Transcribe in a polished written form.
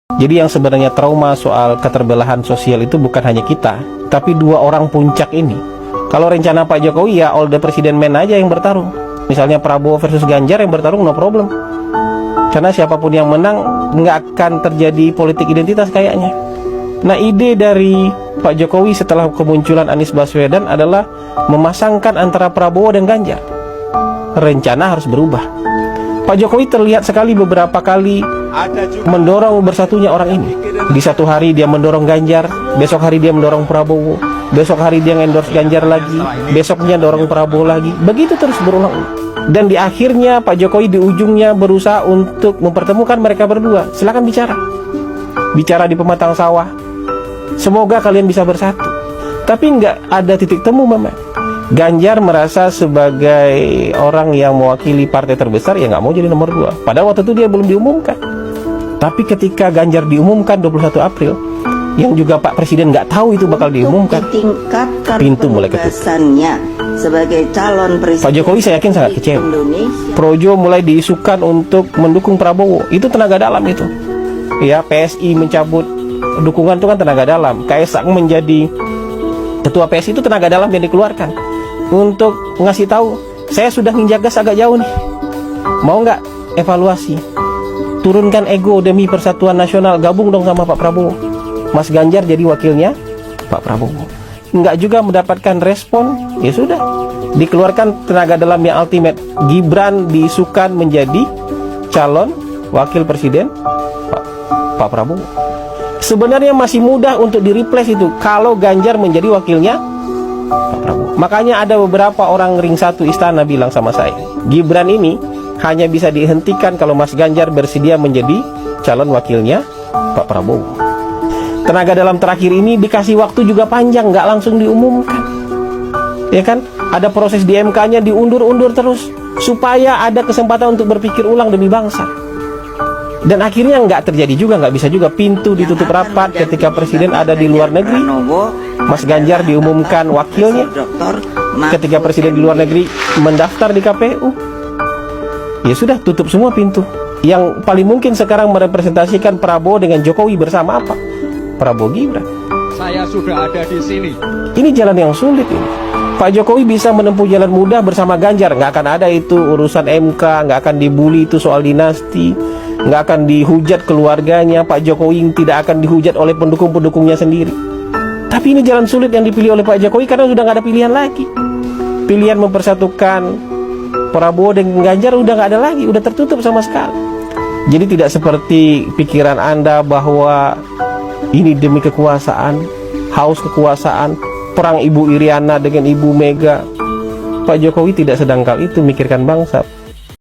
Jadi yang sebenarnya trauma soal keterbelahan sosial itu bukan hanya kita, tapi dua orang puncak ini. Kalau rencana Pak Jokowi ya all the president man aja yang bertarung. Misalnya Prabowo versus Ganjar yang bertarung, no problem. Karena siapapun yang menang nggak akan terjadi politik identitas kayaknya. Nah, ide dari Pak Jokowi setelah kemunculan Anies Baswedan adalah memasangkan antara Prabowo dan Ganjar. Rencana harus berubah. Pak Jokowi terlihat sekali beberapa kali mendorong bersatunya orang ini. Di satu hari dia mendorong Ganjar, besok hari dia mendorong Prabowo, besok hari dia endorse Ganjar lagi, besoknya dorong Prabowo lagi. Begitu terus berulang. Dan di akhirnya Pak Jokowi di ujungnya berusaha untuk mempertemukan mereka berdua. Silakan bicara. Bicara di pematang sawah. Semoga kalian bisa bersatu. Tapi nggak ada titik temu, Mama. Ganjar merasa sebagai orang yang mewakili partai terbesar, ya nggak mau jadi nomor 2. Padahal waktu itu dia belum diumumkan. Tapi ketika Ganjar diumumkan 21 April, yang juga Pak Presiden nggak tahu itu bakal diumumkan, pintu mulai ketutup. Sebagai calon presiden Pak Jokowi saya yakin sangat kecewa. Projo mulai diisukan untuk mendukung Prabowo. Itu tenaga dalam itu. Ya, PSI mencabut dukungan itu kan tenaga dalam. Kaisang menjadi ketua PSI itu tenaga dalam yang dikeluarkan untuk ngasih tahu, saya sudah nginjak gas agak jauh nih. Mau nggak evaluasi? Turunkan ego demi persatuan nasional, gabung dong sama Pak Prabowo. Mas Ganjar jadi wakilnya Pak Prabowo. Nggak juga mendapatkan respon, ya sudah, dikeluarkan tenaga dalam yang ultimate. Gibran diisukan menjadi calon wakil presiden Pak Prabowo. Sebenarnya masih mudah untuk di-replace itu kalau Ganjar menjadi wakilnya Pak Prabowo. Makanya ada beberapa orang ring satu istana bilang sama saya, Gibran ini hanya bisa dihentikan kalau Mas Ganjar bersedia menjadi calon wakilnya Pak Prabowo. Tenaga dalam terakhir ini dikasih waktu juga panjang, nggak langsung diumumkan. Ya kan? Ada proses di MK-nya diundur-undur terus supaya ada kesempatan untuk berpikir ulang demi bangsa. Dan akhirnya nggak terjadi juga, nggak bisa juga. Pintu ditutup rapat ketika Presiden ada di luar negeri. Mas Ganjar diumumkan wakilnya ketika Presiden di luar negeri mendaftar di KPU. Ya sudah, tutup semua pintu. Yang paling mungkin sekarang merepresentasikan Prabowo dengan Jokowi bersama apa? Prabowo Gibran. Saya sudah ada di sini. Ini jalan yang sulit ini. Pak Jokowi bisa menempuh jalan mudah bersama Ganjar. Nggak akan ada itu urusan MK, nggak akan dibully itu soal dinasti, nggak akan dihujat keluarganya. Pak Jokowi tidak akan dihujat oleh pendukung-pendukungnya sendiri. Tapi ini jalan sulit yang dipilih oleh Pak Jokowi karena sudah nggak ada pilihan lagi. Pilihan mempersatukan Prabowo dengan Ganjar udah nggak ada lagi, udah tertutup sama sekali. Jadi tidak seperti pikiran Anda bahwa ini demi kekuasaan, haus kekuasaan, perang Ibu Iriana dengan Ibu Mega. Pak Jokowi tidak sedangkal itu mikirkan bangsa.